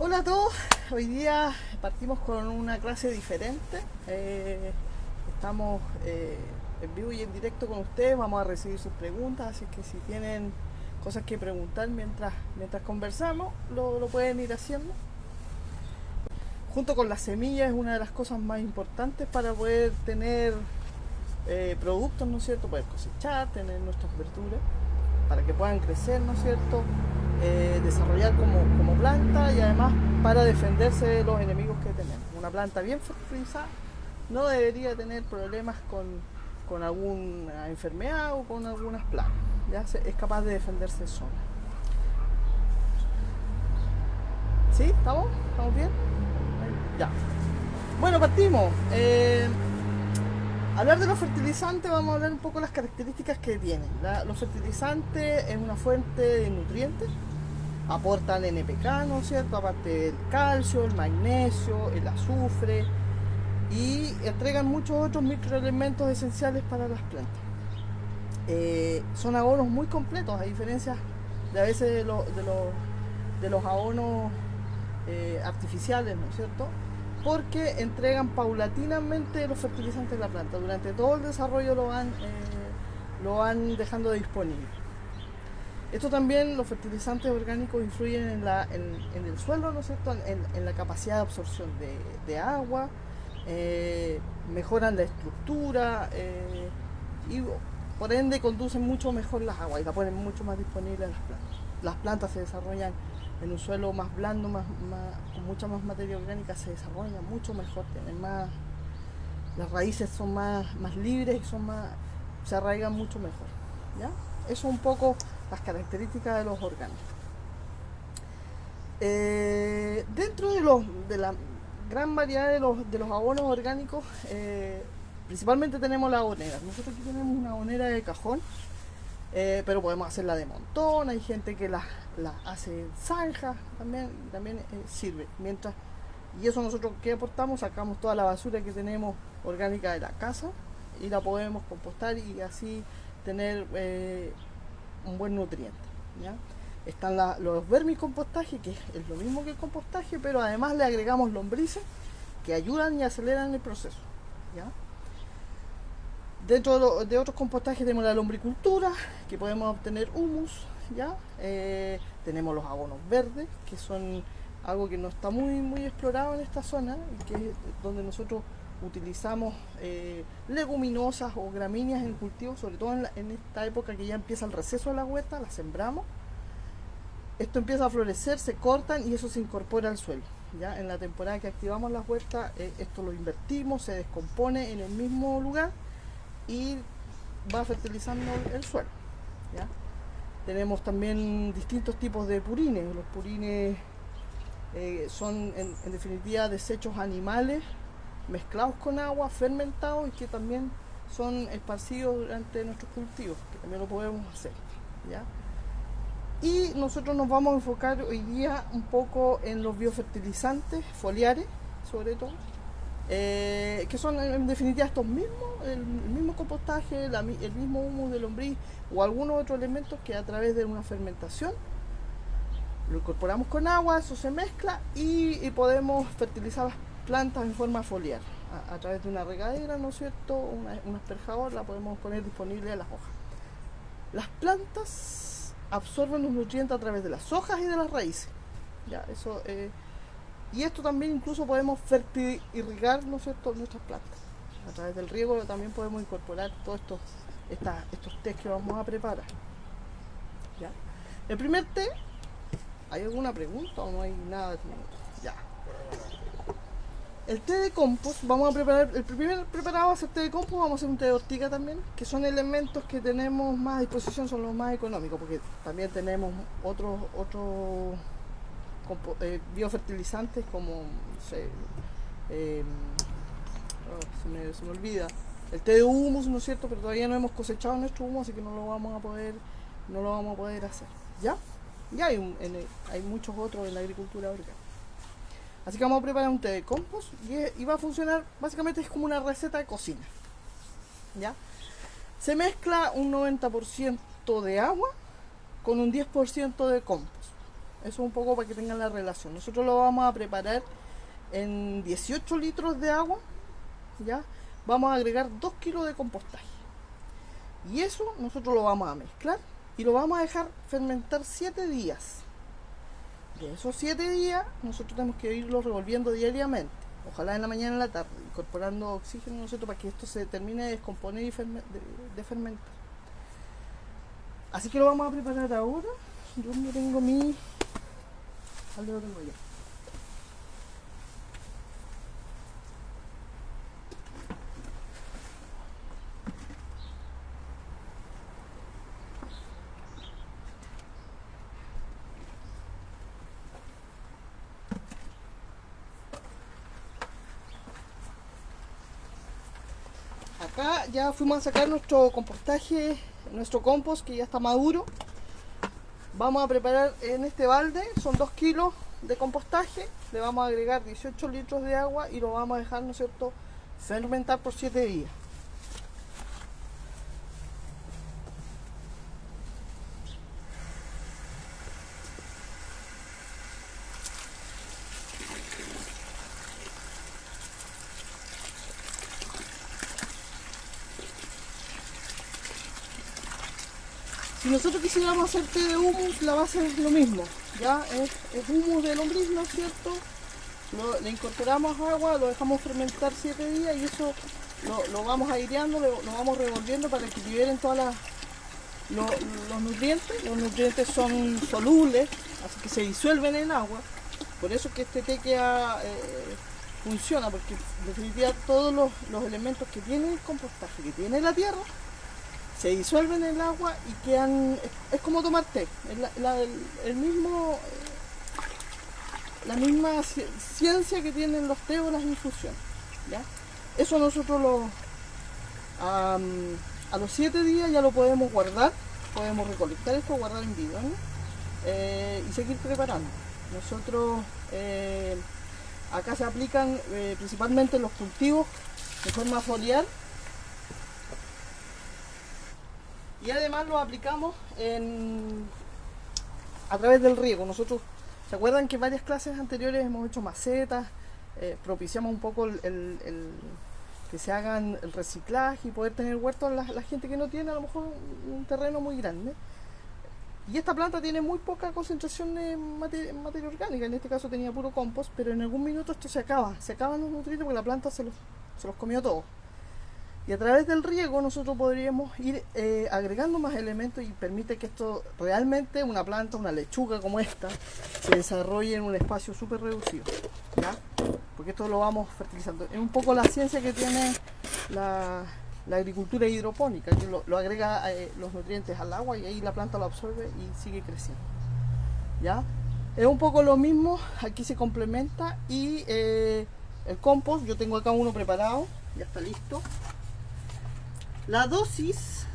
Hola a todos, hoy día partimos con una clase diferente. Estamos en vivo y en directo con ustedes, vamos a recibir sus preguntas, así que si tienen cosas que preguntar mientras conversamos, lo pueden ir haciendo. Junto con las semillas es una de las cosas más importantes para poder tener productos, ¿no es cierto? Poder cosechar, tener nuestras verduras, para que puedan crecer, ¿no es cierto? Desarrollar como planta y además para defenderse de los enemigos que tenemos. Una planta bien fertilizada no debería tener problemas con alguna enfermedad o con algunas plagas. Es capaz de defenderse sola. ¿Sí? ¿Estamos? ¿Estamos bien? Ya. Bueno, partimos. Hablar de los fertilizantes, vamos a hablar un poco de las características que tienen. Los fertilizantes es una fuente de nutrientes, aportan NPK, ¿no es cierto? Aparte del calcio, el magnesio, el azufre y entregan muchos otros microelementos esenciales para las plantas. Son abonos muy completos, a diferencia de a veces de los abonos artificiales, ¿no es cierto? Porque entregan paulatinamente los fertilizantes de la planta. Durante todo el desarrollo lo van dejando disponible. Esto también, los fertilizantes orgánicos influyen en el suelo, ¿no es cierto? En la capacidad de absorción de agua, mejoran la estructura y por ende conducen mucho mejor las aguas y la ponen mucho más disponible a las plantas. Las plantas se desarrollan en un suelo más blando, con mucha más materia orgánica, se desarrollan mucho mejor, tienen más, las raíces son más libres y se arraigan mucho mejor. ¿Ya? Eso un poco las características de los orgánicos. Dentro de la gran variedad de los abonos orgánicos, principalmente tenemos la abonera. Nosotros aquí tenemos una abonera de cajón, pero podemos hacerla de montón. Hay gente que la hace en zanja, también sirve. Y eso nosotros que aportamos, sacamos toda la basura que tenemos orgánica de la casa y la podemos compostar y así tener un buen nutriente. ¿Ya? Están los vermicompostajes, que es lo mismo que el compostaje, pero además le agregamos lombrices que ayudan y aceleran el proceso. ¿Ya? Dentro de otros compostajes tenemos la lombricultura, que podemos obtener humus. ¿Ya? Tenemos los abonos verdes, que son algo que no está muy explorado en esta zona y que es donde nosotros utilizamos leguminosas o gramíneas en cultivo, sobre todo en esta época que ya empieza el receso de la huerta, las sembramos. Esto empieza a florecer, se cortan y eso se incorpora al suelo. ¿Ya? En la temporada que activamos las huertas, esto lo invertimos, se descompone en el mismo lugar y va fertilizando el suelo. ¿Ya? Tenemos también distintos tipos de purines. Los purines son en definitiva desechos animales mezclados con agua, fermentados y que también son esparcidos durante nuestros cultivos, que también lo podemos hacer. ¿Ya? Y nosotros nos vamos a enfocar hoy día un poco en los biofertilizantes foliares, sobre todo, que son en definitiva estos mismos, el mismo compostaje, el mismo humus de lombriz o algunos otros elementos que a través de una fermentación lo incorporamos con agua, eso se mezcla y podemos fertilizar las plantas en forma foliar a través de una regadera, ¿no es cierto? Un asperjador, la podemos poner disponible a las hojas. Las plantas absorben los nutrientes a través de las hojas y de las raíces. ¿Ya? Y esto también incluso podemos irrigar, ¿no es cierto?, nuestras plantas. A través del riego también podemos incorporar todos estos tés que vamos a preparar. ¿Ya? El primer té, ¿hay alguna pregunta o no hay nada? Ya. El té de compost, vamos a preparar, el primer preparado va a ser té de compost, vamos a hacer un té de ortiga también, que son elementos que tenemos más a disposición, son los más económicos, porque también tenemos otros biofertilizantes como, no sé, se me olvida, el té de humus, ¿no es cierto? Pero todavía no hemos cosechado nuestro humus, así que no lo vamos a poder hacer. ¿Ya? Ya hay muchos otros en la agricultura orgánica. Así que vamos a preparar un té de compost y va a funcionar, básicamente es como una receta de cocina. ¿Ya? Se mezcla un 90% de agua con un 10% de compost. Eso es un poco para que tengan la relación. Nosotros lo vamos a preparar en 18 litros de agua, ¿ya? Vamos a agregar 2 kilos de compostaje. Y eso nosotros lo vamos a mezclar y lo vamos a dejar fermentar 7 días. De esos 7 días nosotros tenemos que irlo revolviendo diariamente, ojalá en la mañana y en la tarde, incorporando oxígeno nosotros para que esto se termine de descomponer y de fermentar. Así que lo vamos a preparar ahora. Yo no tengo mi... ¿Dónde lo tengo ya? Acá ya fuimos a sacar nuestro compostaje, nuestro compost que ya está maduro. Vamos a preparar en este balde, son 2 kilos de compostaje, le vamos a agregar 18 litros de agua y lo vamos a dejar, ¿no es cierto?, fermentar por 7 días. Si nosotros quisiéramos hacer té de humus, la base es lo mismo, ya es humus de lombriz, ¿no es cierto? Le incorporamos agua, lo dejamos fermentar 7 días y eso lo vamos aireando, lo vamos revolviendo para que liberen todos los nutrientes. Los nutrientes son solubles, así que se disuelven en agua. Por eso que este té funciona, porque en definitiva todos los elementos que tiene el compostaje, que tiene la tierra, se disuelven en el agua y quedan, es como tomar té, la misma ciencia que tienen los té o las infusiones, ¿ya? Eso nosotros a los 7 días ya lo podemos guardar, podemos recolectar esto, guardar en bidón, y seguir preparando. Nosotros acá se aplican principalmente los cultivos de forma foliar. Y además lo aplicamos a través del riego. Nosotros, ¿se acuerdan que en varias clases anteriores hemos hecho macetas? Propiciamos un poco que se hagan el reciclaje y poder tener huertos la gente que no tiene a lo mejor un terreno muy grande. Y esta planta tiene muy poca concentración de materia orgánica, en este caso tenía puro compost, pero en algún minuto esto se acaban los nutrientes porque la planta se los comió todo. Y a través del riego nosotros podríamos ir agregando más elementos y permite que esto realmente, una planta, una lechuga como esta, se desarrolle en un espacio súper reducido, ¿ya? Porque esto lo vamos fertilizando. Es un poco la ciencia que tiene la agricultura hidropónica, que lo agrega los nutrientes al agua y ahí la planta lo absorbe y sigue creciendo, ¿ya? Es un poco lo mismo, aquí se complementa y el compost, yo tengo acá uno preparado, ya está listo. La dosis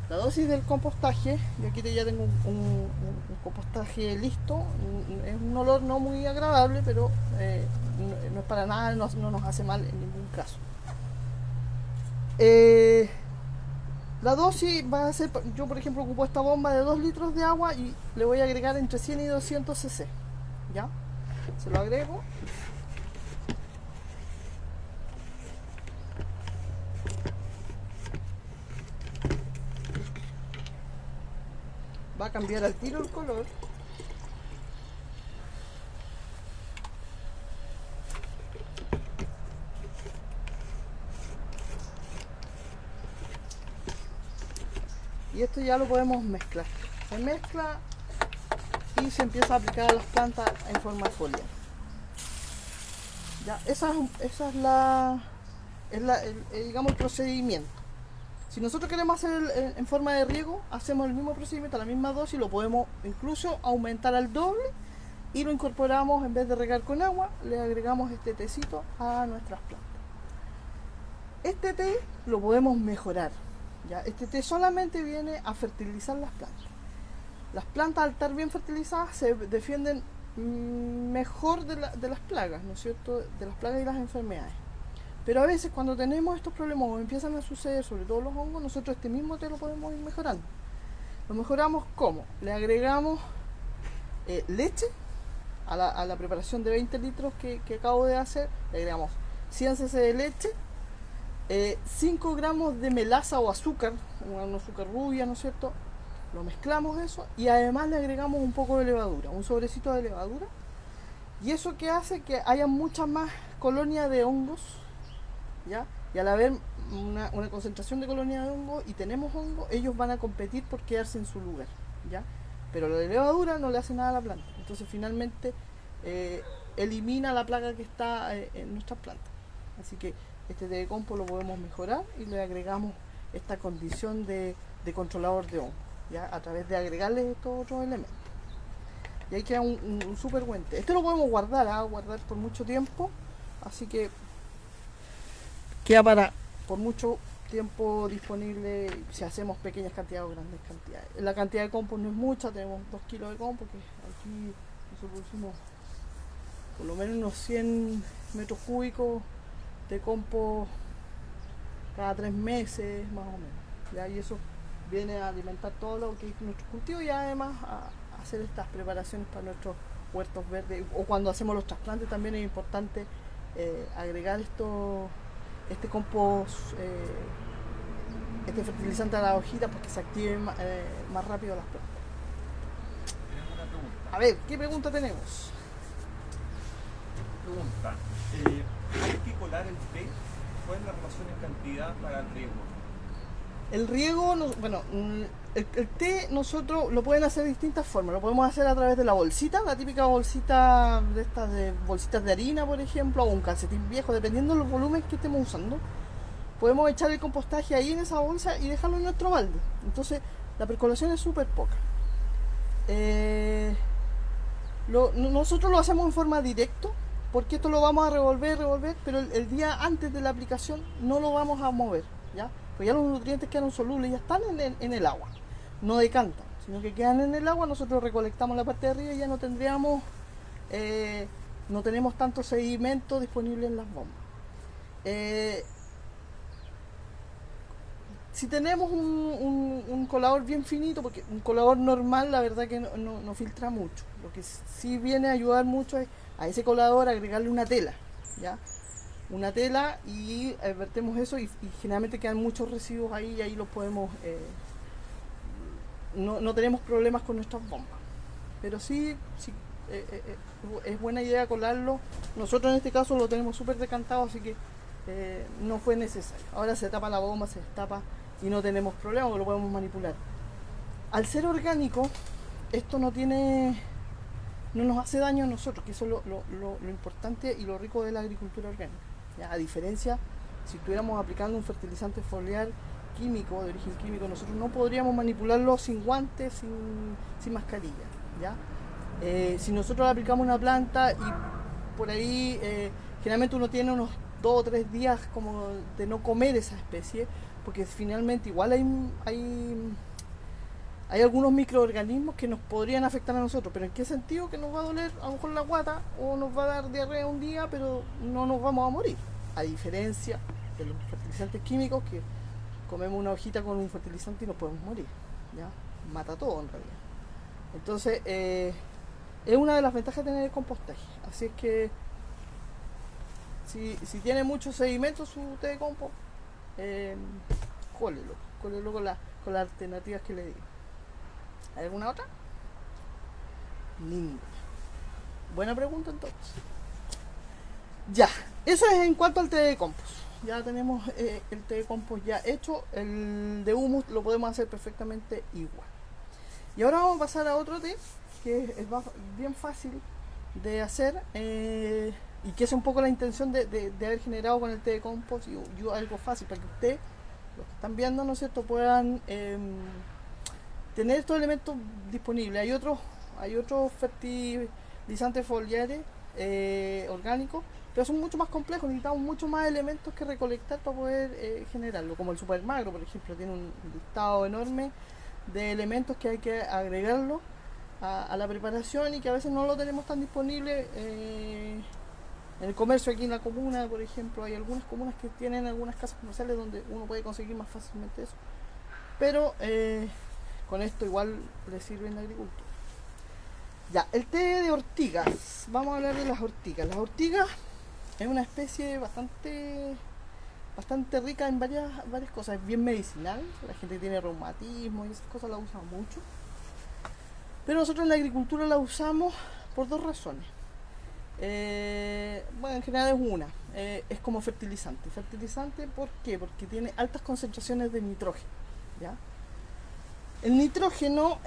del compostaje, yo aquí ya tengo un compostaje listo, es un olor no muy agradable, pero no es para nada, no nos hace mal en ningún caso. La dosis va a ser, yo por ejemplo ocupo esta bomba de 2 litros de agua y le voy a agregar entre 100 y 200 cc, ¿ya? Se lo agrego. Va a cambiar al tiro el color. Y esto ya lo podemos mezclar. Se mezcla y se empieza a aplicar a las plantas en forma foliar. Ya, esa es digamos, el procedimiento. Si nosotros queremos hacer en forma de riego, hacemos el mismo procedimiento, la misma dosis, lo podemos incluso aumentar al doble y lo incorporamos, en vez de regar con agua, le agregamos este tecito a nuestras plantas. Este té lo podemos mejorar, ¿ya? Este té solamente viene a fertilizar las plantas. Las plantas, al estar bien fertilizadas, se defienden mejor de las plagas, ¿no es cierto? De las plagas y las enfermedades. Pero a veces cuando tenemos estos problemas o empiezan a suceder, sobre todo los hongos, nosotros este mismo té lo podemos ir mejorando. Lo mejoramos ¿cómo? Le agregamos leche. A la preparación de 20 litros que acabo de hacer, le agregamos 100 cc de leche, 5 gramos de melaza o azúcar, una azúcar rubia, ¿no es cierto? Lo mezclamos eso y además le agregamos un poco de levadura, un sobrecito de levadura. Y eso que hace que haya mucha más colonia de hongos, ¿ya? Y al haber una concentración de colonia de hongos y tenemos hongos, ellos van a competir por quedarse en su lugar, ¿ya? Pero la levadura no le hace nada a la planta. Entonces finalmente elimina la plaga que está en nuestras plantas. Así que este té de compost lo podemos mejorar y le agregamos esta condición de controlador de hongos, ¿ya? A través de agregarle estos otros elementos. Y ahí queda un súper buen té. Este lo podemos guardar, guardar por mucho tiempo. Así que queda para por mucho tiempo disponible si hacemos pequeñas cantidades o grandes cantidades. La cantidad de compost no es mucha, tenemos 2 kilos de compost, que aquí nosotros producimos por lo menos unos 100 metros cúbicos de compost cada 3 meses más o menos, ¿ya? Y eso viene a alimentar todo lo que es nuestro cultivo y además a hacer estas preparaciones para nuestros huertos verdes, o cuando hacemos los trasplantes también es importante agregar este compost, este fertilizante a la hojita porque se active más rápido las plantas. Tenemos una pregunta. A ver, ¿qué pregunta tenemos? Pregunta. ¿Hay que colar el té? ¿Cuál es la relación en cantidad para el riego? El riego, bueno, el té nosotros lo pueden hacer de distintas formas. Lo podemos hacer a través de la bolsita, la típica bolsita de estas de bolsitas de harina, por ejemplo, o un calcetín viejo, dependiendo de los volúmenes que estemos usando. Podemos echar el compostaje ahí en esa bolsa y dejarlo en nuestro balde. Entonces, la percolación es súper poca. Nosotros lo hacemos en forma directa, porque esto lo vamos a revolver, pero el día antes de la aplicación no lo vamos a mover, ¿ya? Pues ya los nutrientes quedan solubles, ya están en el agua, no decantan, sino que quedan en el agua. Nosotros recolectamos la parte de arriba y ya no tenemos tanto sedimento disponible en las bombas. Si tenemos un colador bien finito, porque un colador normal la verdad que no filtra mucho, lo que sí viene a ayudar mucho es a ese colador agregarle una tela, ¿ya? Una tela y vertemos eso y generalmente quedan muchos residuos ahí y ahí los podemos no tenemos problemas con nuestras bombas, pero sí es buena idea colarlo. Nosotros en este caso lo tenemos súper decantado, así que no fue necesario. Ahora se tapa la bomba, se destapa y no tenemos problema porque lo podemos manipular. Al ser orgánico, esto no nos hace daño a nosotros, que eso es lo importante y lo rico de la agricultura orgánica, ¿ya? A diferencia, si estuviéramos aplicando un fertilizante foliar químico, de origen químico, nosotros no podríamos manipularlo sin guantes, sin mascarilla, ¿ya? Si nosotros le aplicamos una planta y por ahí generalmente uno tiene unos 2 o 3 días como de no comer esa especie, porque finalmente igual hay algunos microorganismos que nos podrían afectar a nosotros, pero ¿en qué sentido? Que nos va a doler a lo mejor la guata o nos va a dar diarrea un día, pero no nos vamos a morir. A diferencia de los fertilizantes químicos, que comemos una hojita con un fertilizante y nos podemos morir, ¿ya? Mata todo en realidad. Entonces, es una de las ventajas de tener el compostaje. Así es que, si tiene mucho sedimento su té de compost, cólelo con las alternativas que le digo. ¿Hay alguna otra? Ninguna. Buena pregunta entonces. Ya, eso es en cuanto al té de compost. Ya tenemos el té de compost ya hecho. El de humus lo podemos hacer perfectamente igual. Y ahora vamos a pasar a otro té que es bien fácil de hacer y que es un poco la intención de haber generado con el té de compost y algo fácil para que ustedes, los que están viendo, ¿no es cierto?, puedan tener estos elementos disponibles. Hay otros fertilizantes foliares orgánicos, pero son mucho más complejos, necesitamos mucho más elementos que recolectar para poder generarlo, como el Supermagro, por ejemplo, tiene un listado enorme de elementos que hay que agregarlo a la preparación y que a veces no lo tenemos tan disponible en el comercio. Aquí en la comuna, por ejemplo, hay algunas comunas que tienen algunas casas comerciales donde uno puede conseguir más fácilmente eso, pero con esto igual le sirve en la agricultura. Ya, el té de ortigas. Vamos a hablar de las ortigas. Las ortigas es una especie bastante rica en varias cosas. Es bien medicinal. La gente que tiene reumatismo y esas cosas la usan mucho. Pero nosotros en la agricultura la usamos por dos razones. Bueno, en general es una. Es como fertilizante. ¿Fertilizante por qué? Porque tiene altas concentraciones de nitrógeno. ¿Ya? El nitrógeno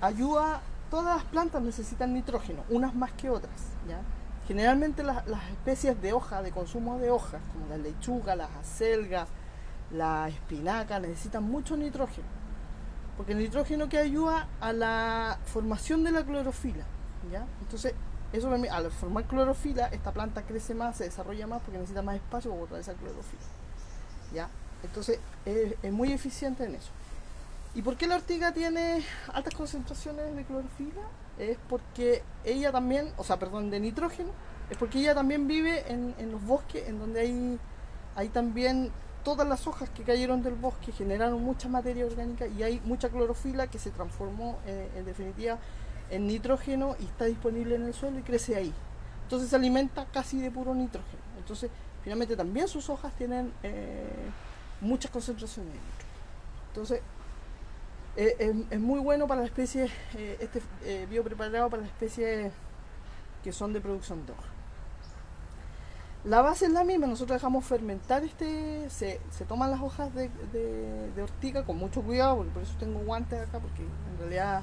ayuda. Todas las plantas necesitan nitrógeno, unas más que otras. ¿Ya? Generalmente las especies de hoja, de consumo de hojas, como la lechuga, las acelgas, la espinaca, necesitan mucho nitrógeno. Porque el nitrógeno que ayuda a la formación de la clorofila. ¿Ya? Entonces, eso al formar clorofila, esta planta crece más, se desarrolla más porque necesita más espacio para botar esa clorofila. ¿Ya? Entonces, es muy eficiente en eso. ¿Y por qué la ortiga tiene altas concentraciones de clorofila? Es porque ella también, de nitrógeno, es porque ella también vive en los bosques, en donde hay también todas las hojas que cayeron del bosque, generaron mucha materia orgánica y hay mucha clorofila que se transformó en definitiva en nitrógeno y está disponible en el suelo y crece ahí. Entonces se alimenta casi de puro nitrógeno. Entonces, finalmente también sus hojas tienen muchas concentraciones de nitrógeno. Entonces, es muy bueno para las especies, biopreparado para las especies que son de producción de hoja. La base es la misma, nosotros dejamos fermentar se toman las hojas de ortiga con mucho cuidado, porque por eso tengo guantes acá, porque en realidad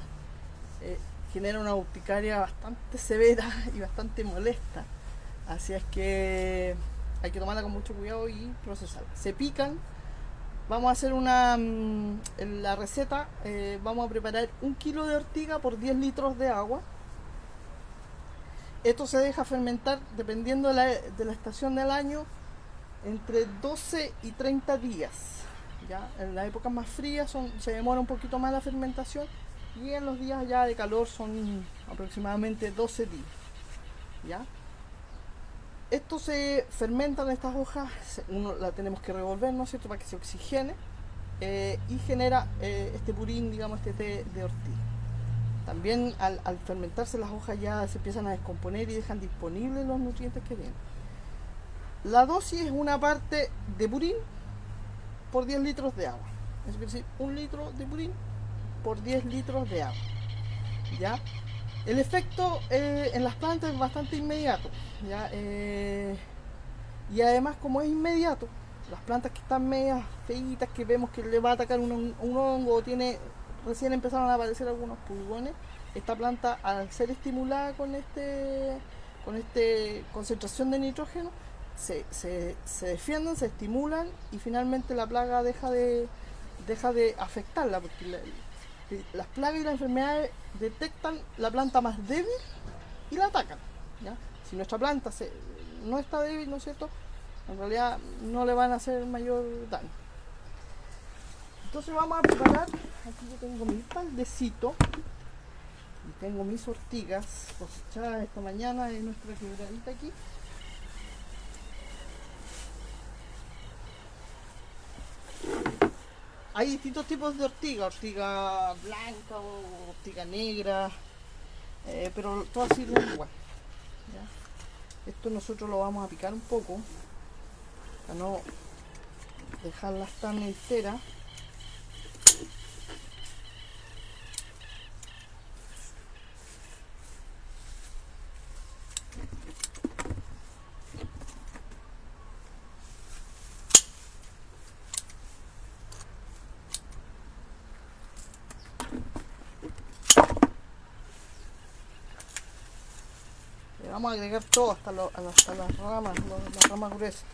genera una urticaria bastante severa y bastante molesta. Así es que hay que tomarla con mucho cuidado y procesarla. Se pican. Vamos a hacer en la receta vamos a preparar 1 kilo de ortiga por 10 litros de agua. Esto se deja fermentar, dependiendo de la estación del año, entre 12 y 30 días. ¿Ya? En las épocas más frías se demora un poquito más la fermentación y en los días ya de calor son aproximadamente 12 días. ¿Ya? Esto se fermenta en estas hojas, la tenemos que revolver, ¿no es cierto?, para que se oxigene y genera este purín, digamos, este té de ortiga. También al fermentarse las hojas ya se empiezan a descomponer y dejan disponibles los nutrientes que tienen. La dosis es una parte de purín por 10 litros de agua. Es decir, 1 litro de purín por 10 litros de agua. ¿Ya? El efecto en las plantas es bastante inmediato. ¿Ya? Y además, como es inmediato, las plantas que están medias feitas, que vemos que le va a atacar un hongo o recién empezaron a aparecer algunos pulgones, esta planta, al ser estimulada con concentración de nitrógeno, se defienden, se estimulan y finalmente la plaga deja de afectarla, porque las plagas y las enfermedades detectan la planta más débil y la atacan. ¿Ya? Si nuestra planta no está débil, ¿no es cierto?, en realidad no le van a hacer mayor daño. Entonces vamos a preparar, aquí yo tengo mi baldecito y tengo mis ortigas cosechadas esta mañana en nuestra quebradita aquí. Hay distintos tipos de ortiga blanca o ortiga negra, pero todas sirven igual. ¿Ya? Esto nosotros lo vamos a picar un poco para no dejarlas tan enteras. Vamos a agregar todo hasta las ramas gruesas.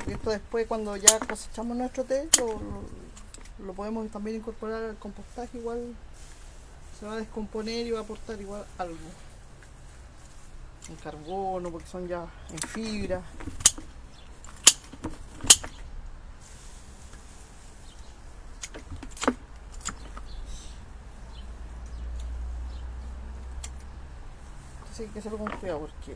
Y esto después, cuando ya cosechamos nuestro té, lo podemos también incorporar al compostaje. Igual se va a descomponer y va a aportar igual algo en carbono, porque son ya en fibra. Hay que hacerlo con cuidado porque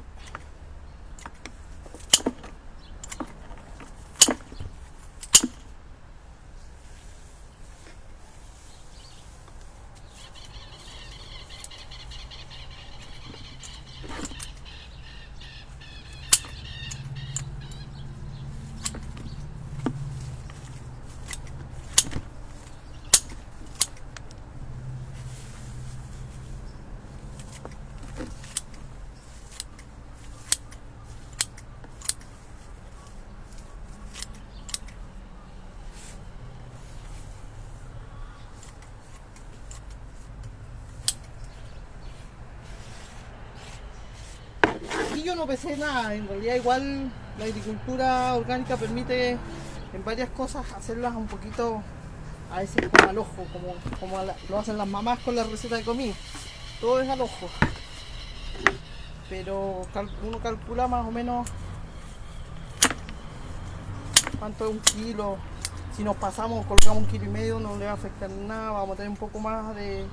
yo no pesé nada, en realidad igual la agricultura orgánica permite en varias cosas hacerlas un poquito a veces como al ojo, como lo hacen las mamás con la receta de comida. Todo es al ojo. Pero uno calcula más o menos cuánto es un kilo. Si nos pasamos, colocamos 1,5 kilos, no le va a afectar nada, vamos a tener un poco más de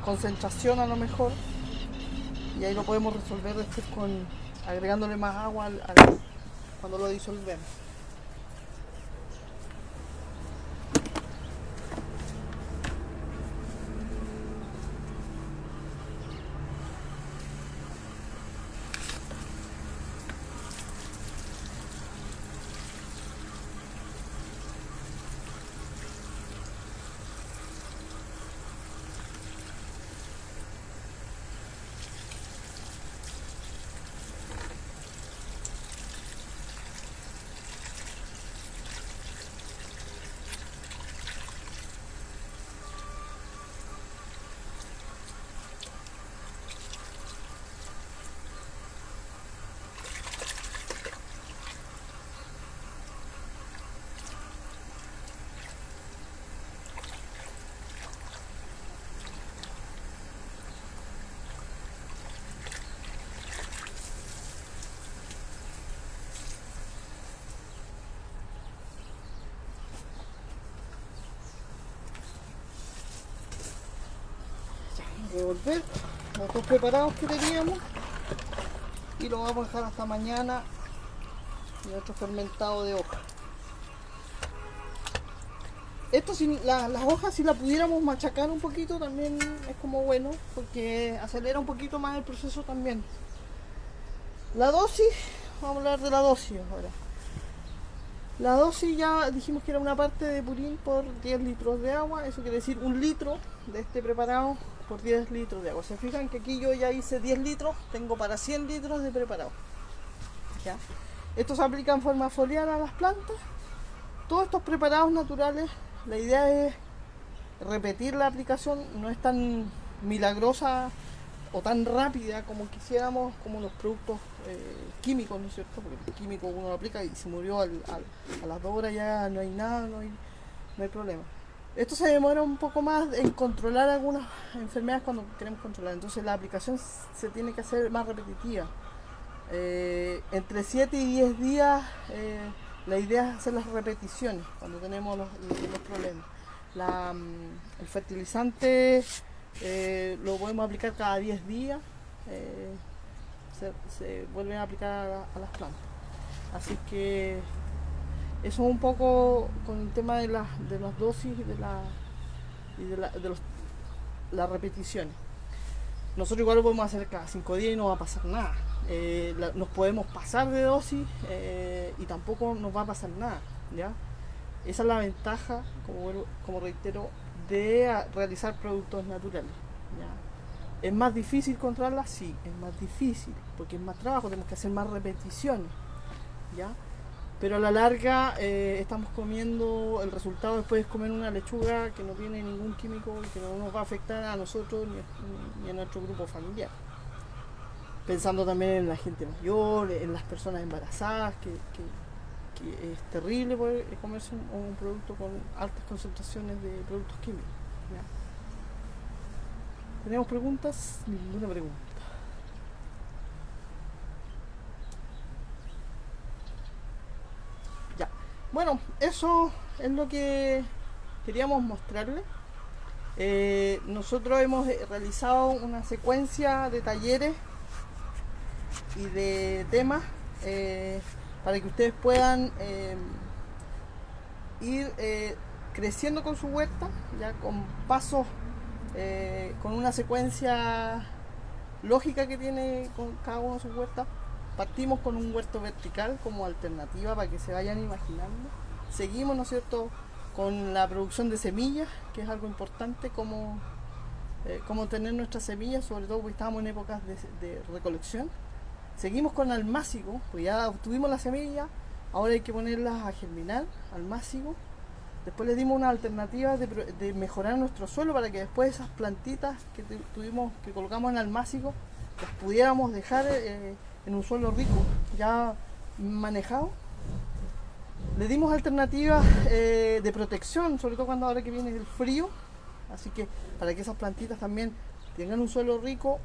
concentración a lo mejor. Y ahí lo podemos resolver después agregándole más agua cuando lo disolvemos. Revolver los dos preparados que teníamos y lo vamos a dejar hasta mañana en otro fermentado de hoja. Esto las hojas, si las pudiéramos machacar un poquito también es como bueno, porque acelera un poquito más el proceso también. La dosis, vamos a hablar de la dosis ahora. La dosis ya dijimos que era una parte de purín por 10 litros de agua, eso quiere decir 1 litro de este preparado por 10 litros de agua. Se fijan que aquí yo ya hice 10 litros, tengo para 100 litros de preparado. ¿Ya? Esto se aplica en forma foliar a las plantas. Todos estos preparados naturales, la idea es repetir la aplicación, no es tan milagrosa o tan rápida como quisiéramos, como los productos químicos, ¿no es cierto? Porque el químico uno lo aplica y se murió a las 2 horas, ya no hay nada, no hay problema. Esto se demora un poco más en controlar algunas enfermedades cuando queremos controlar, entonces la aplicación se tiene que hacer más repetitiva. Entre 7 y 10 días la idea es hacer las repeticiones cuando tenemos los problemas. El fertilizante lo podemos aplicar cada 10 días, se vuelven a aplicar a las plantas. Así que eso un poco con el tema de las dosis y de las repeticiones. Nosotros igual lo podemos hacer cada 5 días y no va a pasar nada. Nos podemos pasar de dosis y tampoco nos va a pasar nada, ¿ya? Esa es la ventaja, como reitero, de realizar productos naturales, ¿ya? ¿Es más difícil controlarlas? Sí, es más difícil, porque es más trabajo, tenemos que hacer más repeticiones, ¿ya? Pero a la larga estamos comiendo, el resultado después es comer una lechuga que no tiene ningún químico y que no nos va a afectar a nosotros ni a nuestro grupo familiar. Pensando también en la gente mayor, en las personas embarazadas, que es terrible poder comerse un producto con altas concentraciones de productos químicos, ¿ya? ¿Tenemos preguntas? Ninguna pregunta. Ya. Bueno, eso es lo que queríamos mostrarles. Nosotros hemos realizado una secuencia de talleres y de temas para que ustedes puedan ir creciendo con su huerta, ya con pasos, con una secuencia lógica que tiene con cada uno de sus huertas. Partimos con un huerto vertical como alternativa para que se vayan imaginando. Seguimos, ¿no es cierto?, con la producción de semillas, que es algo importante, como tener nuestras semillas, sobre todo porque estamos en épocas de recolección. Seguimos con almácigo, pues ya obtuvimos las semillas, ahora hay que ponerlas a germinar, almácigo. Después les dimos una alternativa de mejorar nuestro suelo para que después esas plantitas que colocamos en almácigo las pudiéramos dejar en un suelo rico, ya manejado. Le dimos alternativas de protección, sobre todo cuando ahora que viene el frío, así que para que esas plantitas también tengan un suelo rico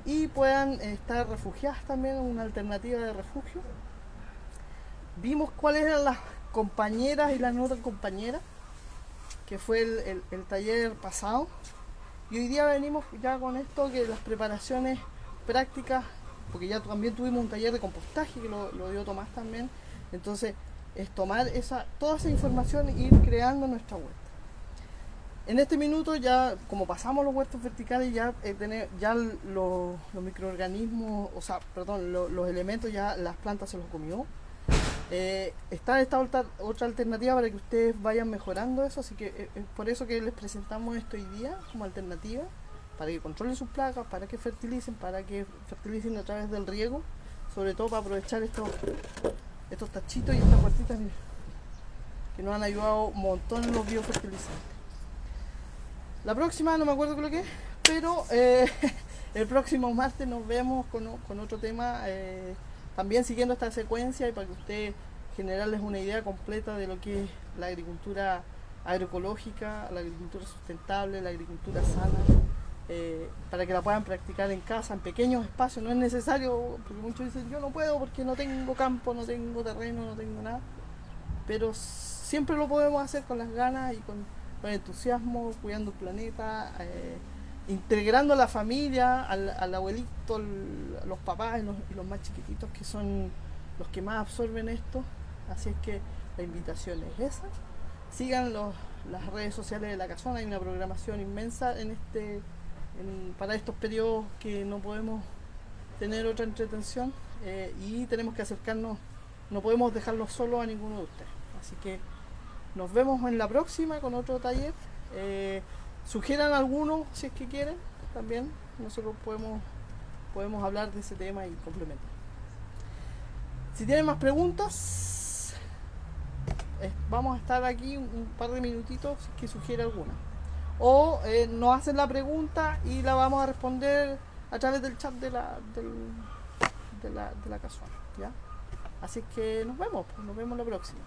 y puedan estar refugiadas también, una alternativa de refugio. Vimos cuáles eran las compañeras y las no compañeras, que fue el taller pasado, y hoy día venimos ya con esto, que las preparaciones prácticas, porque ya también tuvimos un taller de compostaje que lo dio Tomás también. Entonces es tomar toda esa información e ir creando nuestra huerta. En este minuto ya, como pasamos los huertos verticales, ya los microorganismos, los elementos, ya las plantas se los comió. Está esta otra alternativa para que ustedes vayan mejorando eso, así que es por eso que les presentamos esto hoy día como alternativa, para que controlen sus plagas, para que fertilicen a través del riego, sobre todo para aprovechar estos tachitos y estas huertitas que nos han ayudado un montón en los biofertilizantes. La próxima no me acuerdo qué lo que es, pero el próximo martes nos vemos con otro tema, también siguiendo esta secuencia, y para que ustedes generarles una idea completa de lo que es la agricultura agroecológica, la agricultura sustentable, la agricultura sana, para que la puedan practicar en casa, en pequeños espacios. No es necesario, porque muchos dicen yo no puedo porque no tengo campo, no tengo terreno, no tengo nada, pero siempre lo podemos hacer con las ganas y con entusiasmo, cuidando el planeta, integrando a la familia, al abuelito, a los papás y los más chiquititos, que son los que más absorben esto. Así es que la invitación es esa. Sigan las redes sociales de La Casona, hay una programación inmensa para estos periodos que no podemos tener otra entretención, y tenemos que acercarnos, no podemos dejarlos solos a ninguno de ustedes. Así que nos vemos en la próxima con otro taller. Sugieran algunos si es que quieren, también nosotros podemos hablar de ese tema y complementar. Si tienen más preguntas, vamos a estar aquí un par de minutitos si es que sugiere alguna, o nos hacen la pregunta y la vamos a responder a través del chat de la casona, ¿ya? Así que nos vemos la próxima.